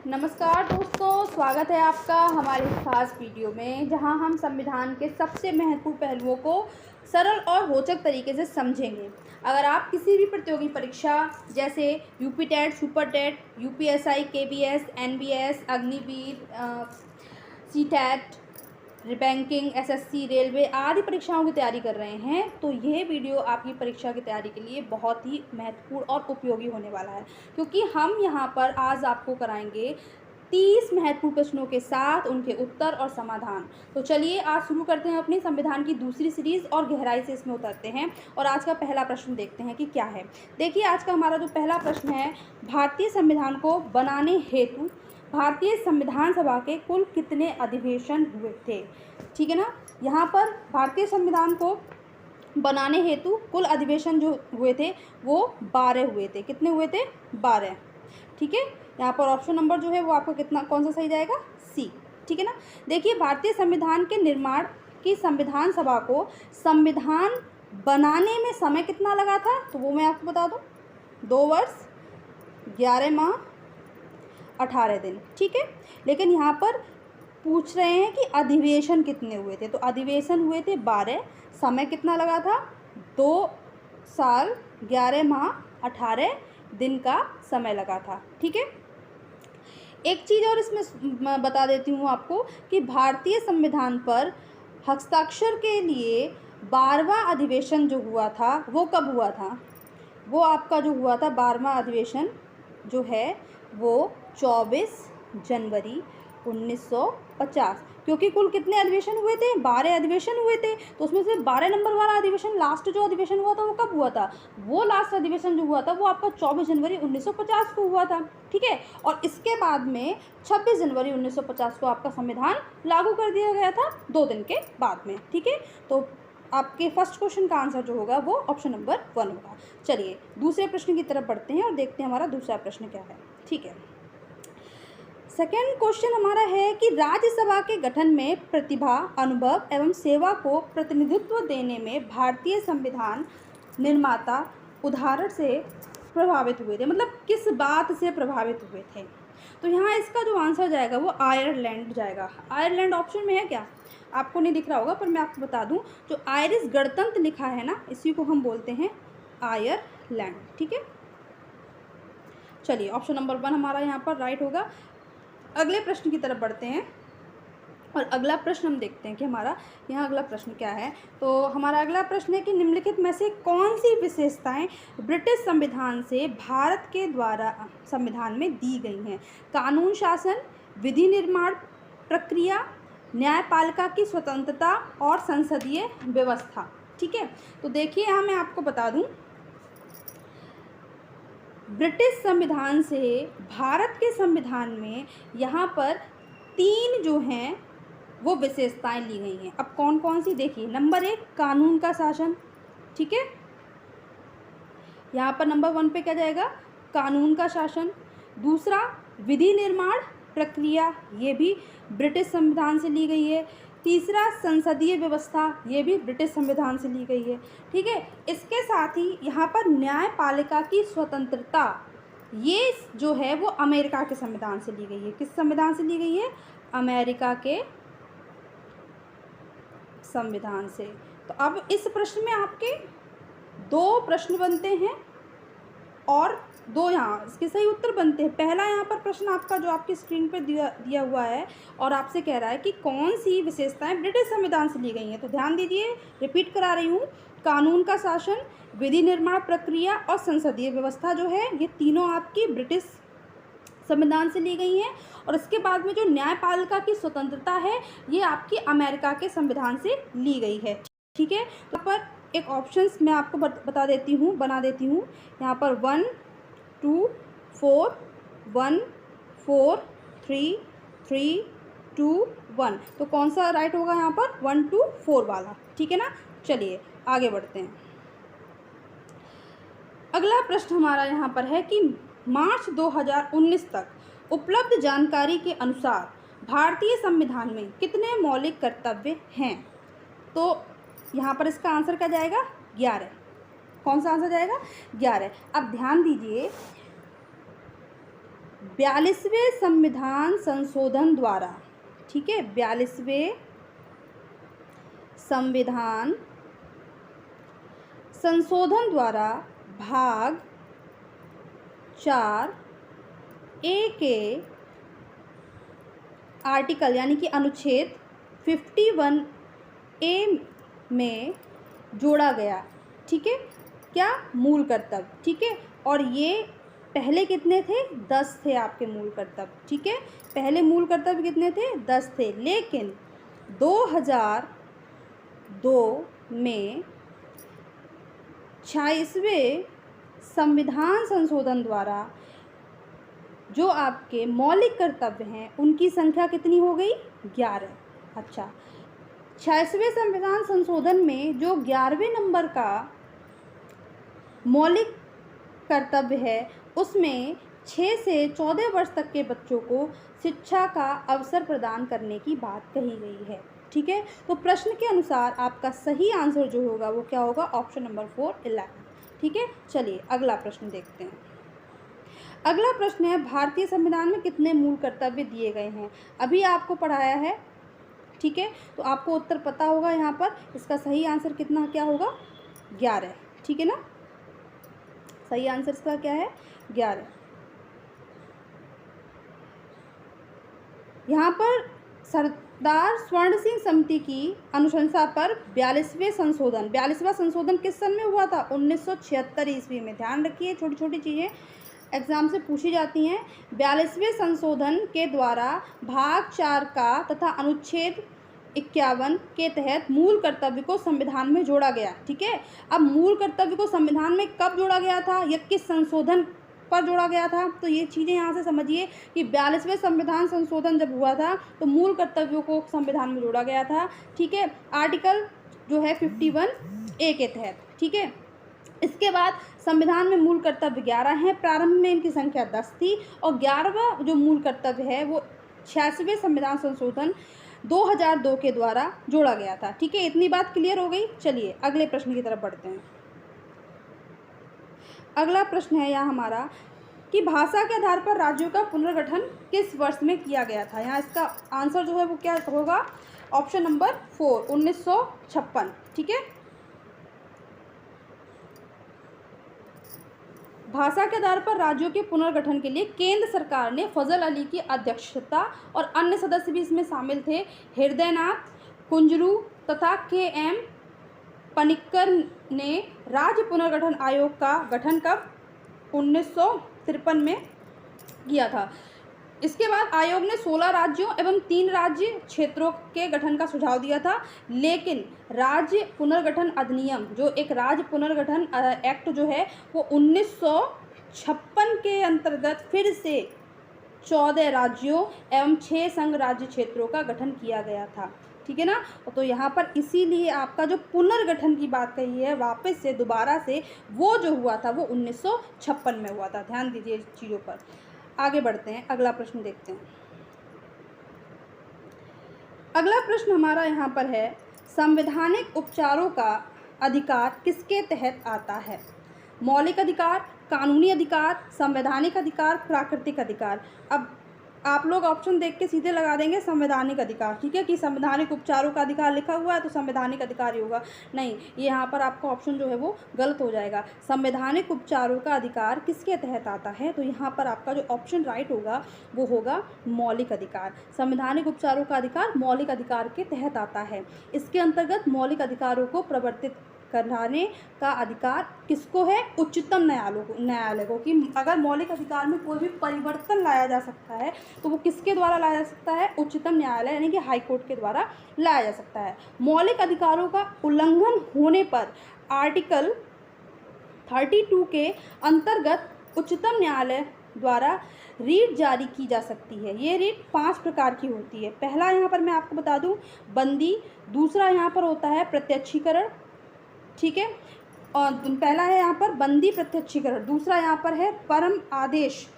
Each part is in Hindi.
नमस्कार दोस्तों, स्वागत है आपका हमारे इस खास वीडियो में जहां हम संविधान के सबसे महत्वपूर्ण पहलुओं को सरल और रोचक तरीके से समझेंगे। अगर आप किसी भी प्रतियोगी परीक्षा जैसे UP TET, super TET, UPSI, KBS, NBS, Agniveer, CTET, banking, SSC, railway आदि परीक्षाओं की तैयारी कर रहे हैं तो यह वीडियो आपकी परीक्षा की तैयारी के लिए बहुत ही महत्वपूर्ण और उपयोगी होने वाला है, क्योंकि हम यहाँ पर आज आपको कराएंगे 30 महत्वपूर्ण प्रश्नों के साथ उनके उत्तर और समाधान। तो चलिए आज शुरू करते हैं अपनी संविधान की दूसरी सीरीज़ और गहराई से इसमें उतरते हैं और आज का पहला प्रश्न देखते हैं कि क्या है। देखिए, आज का हमारा जो पहला प्रश्न है, भारतीय संविधान को बनाने हेतु भारतीय संविधान सभा के कुल कितने अधिवेशन हुए थे। ठीक है ना। यहाँ पर भारतीय संविधान को बनाने हेतु कुल अधिवेशन जो हुए थे वो 12 हुए थे। कितने हुए थे? 12। ठीक है। यहाँ पर ऑप्शन नंबर जो है वो आपका कितना, कौन सा सही जाएगा? सी। ठीक है ना। देखिए, भारतीय संविधान के निर्माण की संविधान सभा को संविधान बनाने में समय कितना लगा था, तो वो मैं आपको बता दूँ, 2 वर्ष 11 माह 18 दिन। ठीक है। लेकिन यहाँ पर पूछ रहे हैं कि अधिवेशन कितने हुए थे, तो अधिवेशन हुए थे 12। समय कितना लगा था? 2 साल 11 माह 18 दिन का समय लगा था। ठीक है। एक चीज़ और इसमें मैं बता देती हूँ आपको कि भारतीय संविधान पर हस्ताक्षर के लिए 12वां अधिवेशन जो हुआ था वो कब हुआ था? वो आपका जो हुआ था 12वां अधिवेशन जो है वो 24 जनवरी 1950। क्योंकि कुल कितने अधिवेशन हुए थे? 12 अधिवेशन हुए थे, तो उसमें से 12 नंबर वाला अधिवेशन, लास्ट जो अधिवेशन हुआ था वो कब हुआ था? वो लास्ट अधिवेशन जो हुआ था वो आपका 24 जनवरी 1950 को हुआ था। ठीक है। और इसके बाद में 26 जनवरी 1950 को आपका संविधान लागू कर दिया गया था 2 दिन के बाद में। ठीक है। तो आपके फर्स्ट क्वेश्चन का आंसर जो होगा वो ऑप्शन नंबर 1 होगा। चलिए दूसरे प्रश्न की तरफ बढ़ते हैं और देखते हैं हमारा दूसरा प्रश्न क्या है। ठीक है। सेकेंड क्वेश्चन हमारा है कि राज्यसभा के गठन में प्रतिभा, अनुभव एवं सेवा को प्रतिनिधित्व देने में भारतीय संविधान निर्माता उदाहरण से प्रभावित हुए थे, मतलब किस बात से प्रभावित हुए थे? तो यहाँ इसका जो आंसर जाएगा वो आयरलैंड जाएगा। आयरलैंड ऑप्शन में है क्या? आपको नहीं दिख रहा होगा पर मैं आपको बता दूं, जो आयरिश गणतंत्र लिखा है ना, इसी को हम बोलते हैं आयरलैंड। ठीक है। चलिए ऑप्शन नंबर 1 हमारा यहाँ पर राइट होगा। अगले प्रश्न की तरफ बढ़ते हैं और अगला प्रश्न हम देखते हैं कि हमारा यहाँ अगला प्रश्न क्या है। तो हमारा अगला प्रश्न है कि निम्नलिखित में से कौन सी विशेषताएं ब्रिटिश संविधान से भारत के द्वारा संविधान में दी गई हैं? कानून शासन, विधि निर्माण प्रक्रिया, न्यायपालिका की स्वतंत्रता और संसदीय व्यवस्था। ठीक है। तो देखिए यहाँ मैं आपको बता दूं, ब्रिटिश संविधान से भारत के संविधान में यहाँ पर 3 जो हैं वो विशेषताएं ली गई हैं। अब कौन कौन सी? देखिए, नंबर 1 कानून का शासन। ठीक है। यहाँ पर नंबर 1 पे क्या जाएगा? कानून का शासन। दूसरा विधि निर्माण प्रक्रिया, ये भी ब्रिटिश संविधान से ली गई है। तीसरा संसदीय व्यवस्था, ये भी ब्रिटिश संविधान से ली गई है। ठीक है। इसके साथ ही यहाँ पर न्यायपालिका की स्वतंत्रता, ये जो है वो अमेरिका के संविधान से ली गई है। किस संविधान से ली गई है? अमेरिका के संविधान से। तो अब इस प्रश्न में आपके 2 प्रश्न बनते हैं और 2 यहाँ इसके सही उत्तर बनते हैं। पहला यहाँ पर प्रश्न आपका जो आपकी स्क्रीन पर दिया हुआ है और आपसे कह रहा है कि कौन सी विशेषताएं ब्रिटिश संविधान से ली गई हैं। तो ध्यान दीजिए, रिपीट करा रही हूँ, कानून का शासन, विधि निर्माण प्रक्रिया और संसदीय व्यवस्था जो है ये तीनों आपकी ब्रिटिश संविधान से ली गई हैं। और इसके बाद में जो न्यायपालिका की स्वतंत्रता है ये आपकी अमेरिका के संविधान से ली गई है। ठीक है। तो पर एक ऑप्शंस मैं आपको बता देती हूँ, बना देती हूँ। यहाँ पर 1 2 4 1 4 3 3 2 1। तो कौन सा राइट होगा यहाँ पर? 1 2 4 वाला। ठीक है ना। चलिए आगे बढ़ते हैं। अगला प्रश्न हमारा यहाँ पर है कि मार्च 2019 तक उपलब्ध जानकारी के अनुसार भारतीय संविधान में कितने मौलिक कर्तव्य हैं? तो यहाँ पर इसका आंसर क्या जाएगा? 11। कौन सा आंसर जाएगा? 11। अब ध्यान दीजिए, 42वें संविधान संशोधन द्वारा, ठीक है, 42वें संविधान संशोधन द्वारा भाग 4A के आर्टिकल यानी कि अनुच्छेद 51A में जोड़ा गया, ठीक है, क्या, मूल कर्तव्य, ठीक है। और ये पहले कितने थे, 10 थे आपके मूल कर्तव्य, ठीक है, पहले मूल कर्तव्य कितने थे, 10 थे, लेकिन 2002 में 26वें संविधान संशोधन द्वारा जो आपके मौलिक कर्तव्य हैं उनकी संख्या कितनी हो गई, 11। अच्छा, 26वें संविधान संशोधन में जो 11वें नंबर का मौलिक कर्तव्य है उसमें 6 से 14 वर्ष तक के बच्चों को शिक्षा का अवसर प्रदान करने की बात कही गई है, ठीक है। तो प्रश्न के अनुसार आपका सही आंसर जो होगा वो क्या होगा, ऑप्शन नंबर 4 11, ठीक है। चलिए अगला प्रश्न देखते हैं। अगला प्रश्न है, भारतीय संविधान में कितने मूल कर्तव्य दिए गए हैं। अभी आपको पढ़ाया है, ठीक है, तो आपको उत्तर पता होगा। यहाँ पर इसका सही आंसर कितना क्या होगा, 11, ठीक है ना। सही आंसर इसका क्या है, 11। यहाँ पर सरदार स्वर्ण सिंह समिति की अनुशंसा पर 42वां संशोधन किस सन में हुआ था, 1976 ईस्वी में। ध्यान रखिए, छोटी छोटी चीज़ें एग्जाम से पूछी जाती हैं। 42वें संशोधन के द्वारा भाग 4 का तथा अनुच्छेद 51 के तहत मूल कर्तव्य को संविधान में जोड़ा गया, ठीक है। अब मूल कर्तव्य को संविधान में कब जोड़ा गया था या किस संशोधन पर जोड़ा गया था, तो ये चीज़ें यहाँ से समझिए कि 42वें संविधान संशोधन जब हुआ था तो मूल कर्तव्यों को संविधान में जोड़ा गया था, ठीक है, आर्टिकल जो है 51A के तहत, ठीक है। इसके बाद संविधान में मूल कर्तव्य 11 हैं, प्रारंभ में इनकी संख्या 10 थी और 11वां जो मूल कर्तव्य है वो 86वें संविधान संशोधन 2002 के द्वारा जोड़ा गया था, ठीक है। इतनी बात क्लियर हो गई। चलिए अगले प्रश्न की तरफ बढ़ते हैं। अगला प्रश्न है यहाँ हमारा कि भाषा के आधार पर राज्यों का पुनर्गठन किस वर्ष में किया गया था। यहाँ इसका आंसर जो है वो क्या होगा, ऑप्शन नंबर 4 1956, ठीक है। भाषा के आधार पर राज्यों के पुनर्गठन के लिए केंद्र सरकार ने फजल अली की अध्यक्षता और अन्य सदस्य भी इसमें शामिल थे, हृदयनाथ कुंजरू तथा KM पनिक्कर ने राज्य पुनर्गठन आयोग का गठन कब, 1953 में किया था। इसके बाद आयोग ने 16 राज्यों एवं 3 राज्य क्षेत्रों के गठन का सुझाव दिया था, लेकिन राज्य पुनर्गठन अधिनियम जो एक राज्य पुनर्गठन एक्ट जो है वो 1956 के अंतर्गत फिर से 14 राज्यों एवं 6 संघ राज्य क्षेत्रों का गठन किया गया था, ठीक है ना। तो यहाँ पर इसीलिए आपका जो पुनर्गठन की बात कही है वापस से दोबारा से वो जो हुआ था वो 1956 में हुआ था। ध्यान दीजिए इस चीज़ों पर। आगे बढ़ते हैं, अगला प्रश्न देखते हैं। अगला प्रश्न हमारा यहाँ पर है, संवैधानिक उपचारों का अधिकार किसके तहत आता है। मौलिक अधिकार, कानूनी अधिकार, संवैधानिक अधिकार, प्राकृतिक अधिकार। अब आप लोग ऑप्शन देख के सीधे लगा देंगे संवैधानिक अधिकार, ठीक है, कि संवैधानिक उपचारों का अधिकार लिखा हुआ है तो संवैधानिक अधिकार ही होगा। नहीं, ये यहाँ पर आपका ऑप्शन जो है वो गलत हो जाएगा। संवैधानिक उपचारों का अधिकार किसके तहत आता है, तो यहाँ पर आपका जो ऑप्शन राइट होगा वो होगा मौलिक अधिकार। संवैधानिक उपचारों का अधिकार मौलिक अधिकार के तहत आता है। इसके अंतर्गत मौलिक अधिकारों को प्रवर्तित कराने का अधिकार किसको है, उच्चतम न्यायालय को। कि अगर मौलिक अधिकार में कोई भी परिवर्तन लाया जा सकता है तो वो किसके द्वारा लाया जा सकता है, उच्चतम न्यायालय यानी कि हाई कोर्ट के द्वारा लाया जा सकता है। मौलिक अधिकारों का उल्लंघन होने पर आर्टिकल 32 के अंतर्गत उच्चतम न्यायालय द्वारा रीट जारी की जा सकती है। ये रीट 5 प्रकार की होती है। पहला यहाँ पर मैं आपको बता दूँ बंदी, दूसरा यहाँ पर होता है प्रत्यक्षीकरण, ठीक है, और पहला है यहाँ पर बंदी प्रत्यक्षीकरण, दूसरा यहाँ पर है परम आदेश,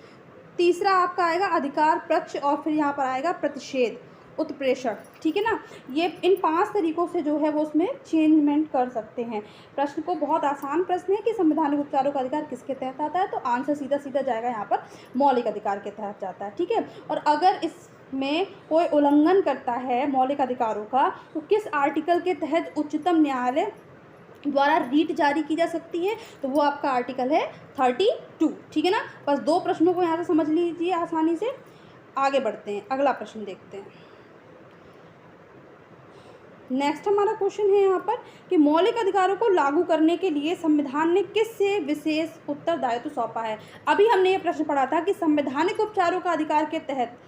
तीसरा आपका आएगा अधिकार पक्ष और फिर यहाँ पर आएगा प्रतिषेध। उत्प्रेषण, ठीक है ना। ये इन 5 तरीकों से जो है वो उसमें चेंजमेंट कर सकते हैं। प्रश्न को बहुत आसान प्रश्न है कि संवैधानिक उपचारों का अधिकार किसके तहत आता है, तो आंसर सीधा सीधा जाएगा यहाँ पर मौलिक अधिकार के तहत जाता है, ठीक है। और अगर इसमें कोई उल्लंघन करता है मौलिक अधिकारों का, तो किस आर्टिकल के तहत उच्चतम न्यायालय द्वारा रीट जारी की जा सकती है, तो वो आपका आर्टिकल है 32, ठीक है ना। बस 2 प्रश्नों को यहाँ से समझ लीजिए आसानी से। आगे बढ़ते हैं, अगला प्रश्न देखते हैं। नेक्स्ट हमारा क्वेश्चन है यहाँ पर कि मौलिक अधिकारों को लागू करने के लिए संविधान ने किससे विशेष उत्तरदायित्व सौंपा है। अभी हमने ये प्रश्न पढ़ा था कि संवैधानिक उपचारों का अधिकार के तहत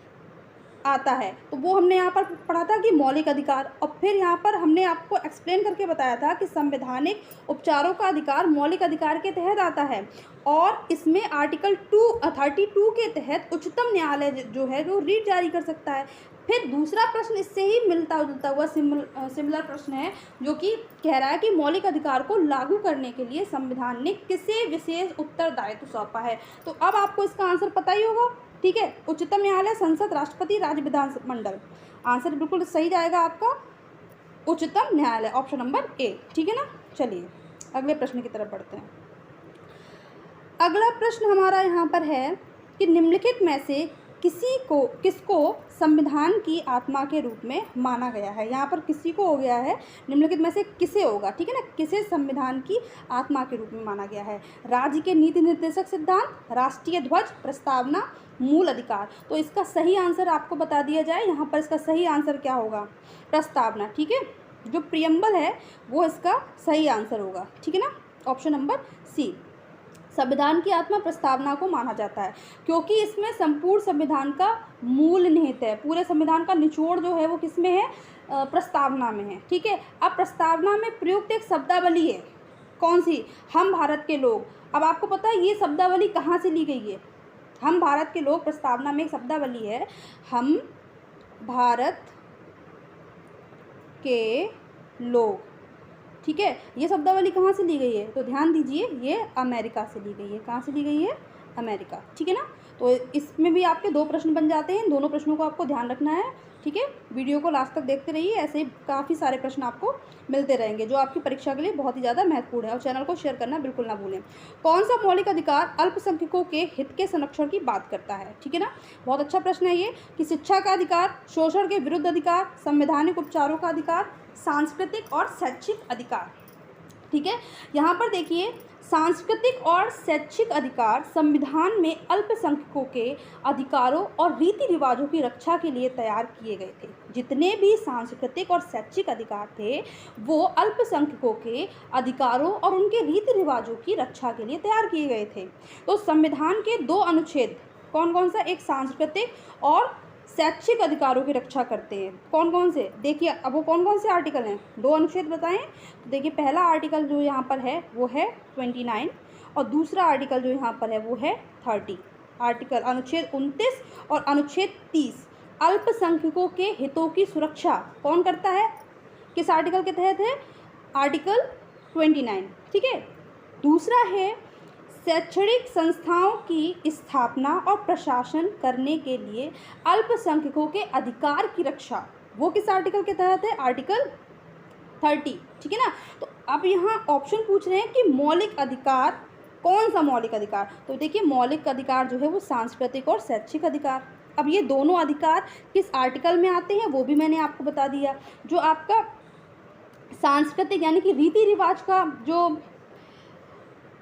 आता है, तो वो हमने यहाँ पर पढ़ा था कि मौलिक अधिकार, और फिर यहाँ पर हमने आपको एक्सप्लेन करके बताया था कि संवैधानिक उपचारों का अधिकार मौलिक अधिकार के तहत आता है, और इसमें आर्टिकल 32 के तहत उच्चतम न्यायालय जो है वो रीट जारी कर सकता है। फिर दूसरा प्रश्न इससे ही मिलता जुलता हुआ सिमिलर प्रश्न है, जो कि कह रहा है कि मौलिक अधिकार को लागू करने के लिए संविधान ने किसे विशेष उत्तरदायित्व सौंपा है। तो अब आपको इसका आंसर पता ही होगा, ठीक है। उच्चतम न्यायालय, संसद, राष्ट्रपति, राज्य विधानमंडल। आंसर बिल्कुल सही जाएगा आपका उच्चतम न्यायालय, ऑप्शन नंबर ए, ठीक है ना। चलिए अगले प्रश्न की तरफ बढ़ते हैं। अगला प्रश्न हमारा यहाँ पर है कि निम्नलिखित में से किसको संविधान की आत्मा के रूप में माना गया है। यहाँ पर किसी को हो गया है, निम्नलिखित में से किसे होगा, ठीक है ना। किसे संविधान की आत्मा के रूप में माना गया है। राज्य के नीति निर्देशक सिद्धांत, राष्ट्रीय ध्वज, प्रस्तावना, मूल अधिकार। तो इसका सही आंसर आपको बता दिया जाए, यहाँ पर इसका सही आंसर क्या होगा, प्रस्तावना, ठीक है। जो प्रियम्बल है वो इसका सही आंसर होगा, ठीक है ना, ऑप्शन नंबर सी। संविधान की आत्मा प्रस्तावना को माना जाता है क्योंकि इसमें संपूर्ण संविधान का मूल निहित है। पूरे संविधान का निचोड़ जो है वो किसमें है, प्रस्तावना में है, ठीक है। अब प्रस्तावना में प्रयुक्त एक शब्दावली है, कौन सी, हम भारत के लोग। अब आपको पता है ये शब्दावली कहाँ से ली गई है, हम भारत के लोग, प्रस्तावना में एक शब्दावली है, हम भारत के लोग, ठीक है। ये शब्दावली कहाँ से ली गई है, तो ध्यान दीजिए ये अमेरिका से ली गई है। कहाँ से ली गई है, अमेरिका, ठीक है ना। तो इसमें भी आपके 2 प्रश्न बन जाते हैं, दोनों प्रश्नों को आपको ध्यान रखना है, ठीक है। वीडियो को लास्ट तक देखते रहिए, ऐसे ही काफ़ी सारे प्रश्न आपको मिलते रहेंगे जो आपकी परीक्षा के लिए बहुत ही ज़्यादा महत्वपूर्ण है। और चैनल को शेयर करना बिल्कुल ना भूलें। कौन सा मौलिक अधिकार अल्पसंख्यकों के हित के संरक्षण की बात करता है, ठीक है ना। बहुत अच्छा प्रश्न है ये कि शिक्षा का अधिकार, शोषण के विरुद्ध अधिकार, संवैधानिक उपचारों का अधिकार, सांस्कृतिक और शैक्षिक अधिकार, ठीक है। यहाँ पर देखिए सांस्कृतिक और शैक्षिक अधिकार संविधान में अल्पसंख्यकों के अधिकारों और रीति रिवाजों की रक्षा के लिए तैयार किए गए थे। जितने भी सांस्कृतिक और शैक्षिक अधिकार थे वो अल्पसंख्यकों के अधिकारों और उनके रीति रिवाजों की रक्षा के लिए तैयार किए गए थे। तो संविधान के 2 अनुच्छेद कौन कौन सा, एक सांस्कृतिक और शैक्षिक अधिकारों की रक्षा करते हैं। कौन कौन से, देखिए अब वो कौन कौन से आर्टिकल हैं, 2 अनुच्छेद बताएं। तो देखिए पहला आर्टिकल जो यहाँ पर है वो है 29 और दूसरा आर्टिकल जो यहाँ पर है वो है 30। आर्टिकल अनुच्छेद 29 और अनुच्छेद 30 अल्पसंख्यकों के हितों की सुरक्षा कौन करता है, किस आर्टिकल के तहत है, आर्टिकल 29, ठीक है। दूसरा है शैक्षणिक संस्थाओं की स्थापना और प्रशासन करने के लिए अल्पसंख्यकों के अधिकार की रक्षा, वो किस आर्टिकल के तहत है, आर्टिकल 30, ठीक है ना। तो अब यहाँ ऑप्शन पूछ रहे हैं कि मौलिक अधिकार, कौन सा मौलिक अधिकार, तो देखिए मौलिक अधिकार जो है वो सांस्कृतिक और शैक्षिक अधिकार। अब ये दोनों अधिकार किस आर्टिकल में आते हैं वो भी मैंने आपको बता दिया। जो आपका सांस्कृतिक यानी कि रीति रिवाज का जो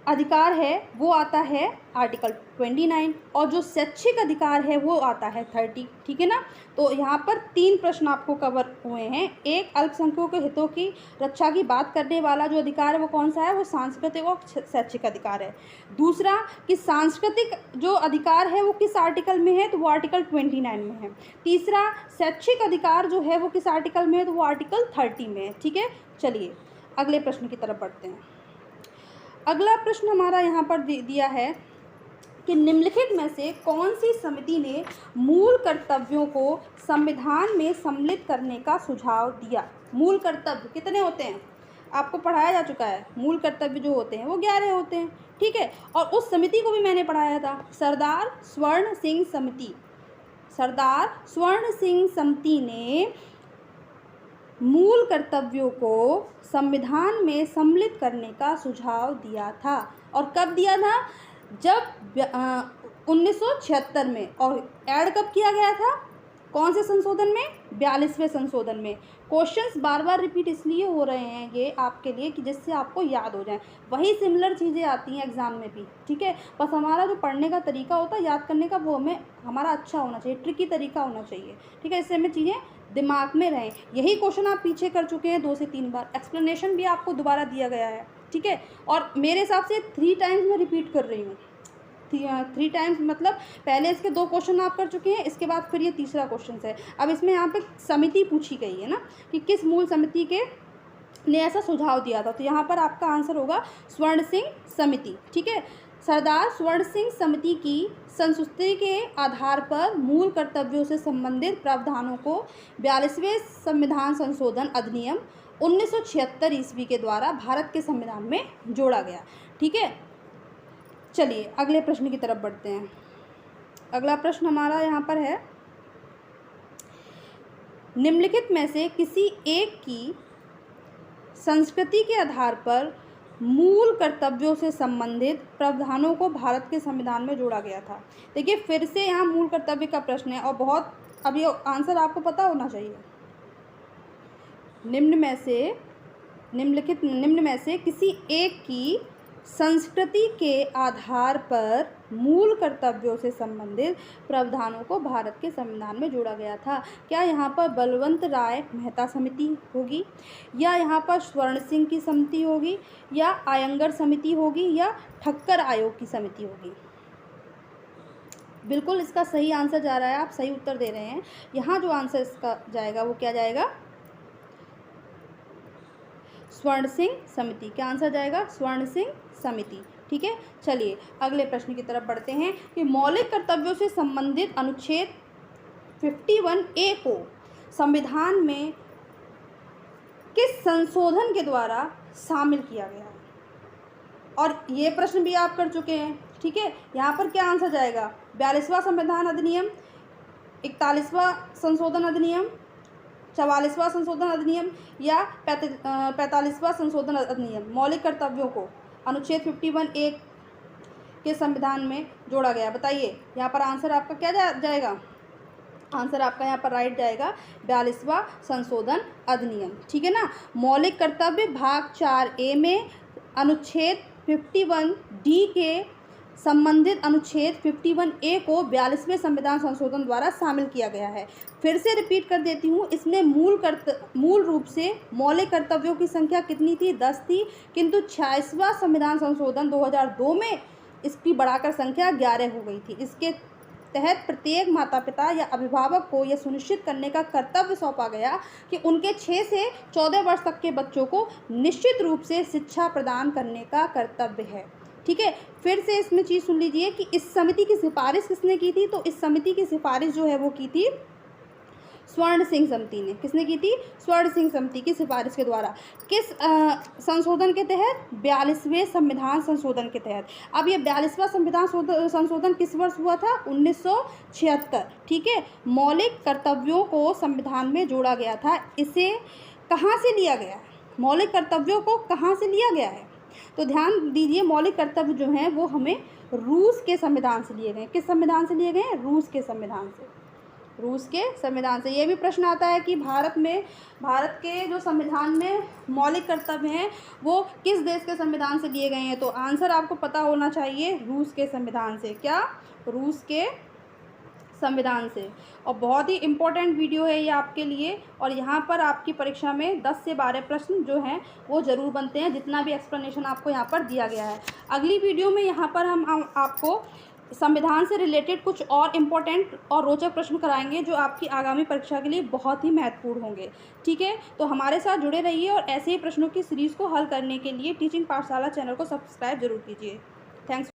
अधिकार है वो आता है आर्टिकल 29 और जो शैक्षिक अधिकार है वो आता है 30, ठीक है ना। तो यहाँ पर 3 प्रश्न आपको कवर हुए हैं। एक, अल्पसंख्यकों के हितों की रक्षा की बात करने वाला जो अधिकार है वो कौन सा है, वो सांस्कृतिक और शैक्षिक अधिकार है। दूसरा कि सांस्कृतिक जो अधिकार है वो किस आर्टिकल में है, तो वो आर्टिकल 29 में है। तीसरा, शैक्षिक अधिकार जो है वो किस आर्टिकल में है, तो वो आर्टिकल 30 में है, ठीक है। चलिए अगले प्रश्न की तरफ बढ़ते हैं। अगला प्रश्न हमारा यहाँ पर दिया है कि निम्नलिखित में से कौन सी समिति ने मूल कर्तव्यों को संविधान में सम्मिलित करने का सुझाव दिया। मूल कर्तव्य कितने होते हैं, आपको पढ़ाया जा चुका है। मूल कर्तव्य जो होते हैं वो 11 होते हैं, ठीक है। और उस समिति को भी मैंने पढ़ाया था, सरदार स्वर्ण सिंह समिति। सरदार स्वर्ण सिंह समती ने मूल कर्तव्यों को संविधान में सम्मिलित करने का सुझाव दिया था। और कब दिया था? जब 1976 में। और ऐड कब किया गया था? कौन से संशोधन में? 42वें संशोधन में। क्वेश्चंस बार बार रिपीट इसलिए हो रहे हैं ये आपके लिए कि जिससे आपको याद हो जाए। वही सिमिलर चीज़ें आती हैं एग्ज़ाम में भी, ठीक है। बस हमारा जो पढ़ने का तरीका होता है, याद करने का, वो हमारा अच्छा होना चाहिए, ट्रिकी तरीका होना चाहिए, ठीक है। इससे हमें चीज़ें दिमाग में रहें। यही क्वेश्चन आप पीछे कर चुके हैं 2 से 3 बार। एक्सप्लेनेशन भी आपको दोबारा दिया गया है, ठीक है। और मेरे हिसाब से 3 टाइम्स मैं रिपीट कर रही हूँ। 3 टाइम्स मतलब पहले इसके 2 क्वेश्चन आप कर चुके हैं, इसके बाद फिर ये तीसरा क्वेश्चन है। अब इसमें यहाँ पे समिति पूछी गई है ना कि किस मूल समिति के ने ऐसा सुझाव दिया था, तो यहाँ पर आपका आंसर होगा स्वर्ण सिंह समिति, ठीक है। सरदार स्वर्ण सिंह समिति की संस्तुति के आधार पर मूल कर्तव्यों से संबंधित प्रावधानों को 42वें संविधान संशोधन अधिनियम 1976 ईस्वी के द्वारा भारत के संविधान में जोड़ा गया, ठीक है। चलिए अगले प्रश्न की तरफ बढ़ते हैं। अगला प्रश्न हमारा यहाँ पर है, निम्नलिखित में से किसी एक की संस्कृति के आधार पर मूल कर्तव्यों से संबंधित प्रावधानों को भारत के संविधान में जोड़ा गया था। देखिए फिर से यहाँ मूल कर्तव्य का प्रश्न है और बहुत, अब ये आंसर आपको पता होना चाहिए। निम्न में से किसी एक की संस्कृति के आधार पर मूल कर्तव्यों से संबंधित प्रावधानों को भारत के संविधान में जोड़ा गया था। क्या यहाँ पर बलवंत राय मेहता समिति होगी, या यहाँ पर स्वर्ण सिंह की समिति होगी, या आयंगर समिति होगी, या ठक्कर आयोग की समिति होगी? बिल्कुल इसका सही आंसर जा रहा है, आप सही उत्तर दे रहे हैं। यहाँ जो आंसर इसका जाएगा वो क्या जाएगा? स्वर्ण सिंह समिति। क्या आंसर जाएगा? स्वर्ण सिंह समिति, ठीक है। चलिए अगले प्रश्न की तरफ बढ़ते हैं कि मौलिक कर्तव्यों से संबंधित अनुच्छेद 51A को संविधान में किस संशोधन के द्वारा शामिल किया गया है? और ये प्रश्न भी आप कर चुके हैं, ठीक है। यहाँ पर क्या आंसर जाएगा? 42वां संविधान अधिनियम, 41वां संशोधन अधिनियम, 44वां संशोधन अधिनियम, या 45वां संशोधन अधिनियम? मौलिक कर्तव्यों को अनुच्छेद 51A के संविधान में जोड़ा गया, बताइए। यहाँ पर आंसर आपका क्या जाएगा? आंसर आपका यहाँ पर राइट जाएगा 42वां संशोधन अधिनियम, ठीक है ना। मौलिक कर्तव्य भाग 4A में अनुच्छेद 51D के संबंधित अनुच्छेद 51A को 42वें संविधान संशोधन द्वारा शामिल किया गया है। फिर से रिपीट कर देती हूँ, इसमें मूल रूप से मौलिक कर्तव्यों की संख्या कितनी थी? 10 थी, किंतु 26वां संविधान संशोधन 2002 में इसकी बढ़ाकर संख्या 11 हो गई थी। इसके तहत प्रत्येक माता पिता या अभिभावक को यह सुनिश्चित करने का कर्तव्य सौंपा गया कि उनके 6 से 14 वर्ष तक के बच्चों को निश्चित रूप से शिक्षा प्रदान करने का कर्तव्य है, ठीक है। फिर से इसमें चीज़ सुन लीजिए कि इस समिति की सिफारिश किसने की थी? तो इस समिति की सिफारिश जो है वो की थी स्वर्ण सिंह समिति ने। किसने की थी? स्वर्ण सिंह समिति की सिफारिश के द्वारा। किस संशोधन के तहत? 42वें संविधान संशोधन के तहत। अब ये 42वां संविधान संशोधन किस वर्ष हुआ था? 1976, ठीक है। मौलिक कर्तव्यों को संविधान में जोड़ा गया था। इसे कहाँ से लिया गया? मौलिक कर्तव्यों को कहाँ से लिया गया है? तो ध्यान दीजिए, मौलिक कर्तव्य जो हैं वो हमें रूस के संविधान से लिए गए। किस संविधान से लिए गए हैं? रूस के संविधान से। रूस के संविधान से। ये भी प्रश्न आता है कि भारत के जो संविधान में मौलिक कर्तव्य हैं वो किस देश के संविधान से लिए गए हैं? तो आंसर आपको पता होना चाहिए, रूस के संविधान से। क्या? रूस के संविधान से। और बहुत ही इम्पोर्टेंट वीडियो है ये आपके लिए, और यहाँ पर आपकी परीक्षा में 10 से 12 प्रश्न जो हैं वो ज़रूर बनते हैं, जितना भी एक्सप्लेनेशन आपको यहाँ पर दिया गया है। अगली वीडियो में यहाँ पर हम आपको संविधान से रिलेटेड कुछ और इम्पोर्टेंट और रोचक प्रश्न कराएंगे जो आपकी आगामी परीक्षा के लिए बहुत ही महत्वपूर्ण होंगे, ठीक है। तो हमारे साथ जुड़े रहिए और ऐसे ही प्रश्नों की सीरीज़ को हल करने के लिए टीचिंग पाठशाला चैनल को सब्सक्राइब जरूर कीजिए। थैंक्स।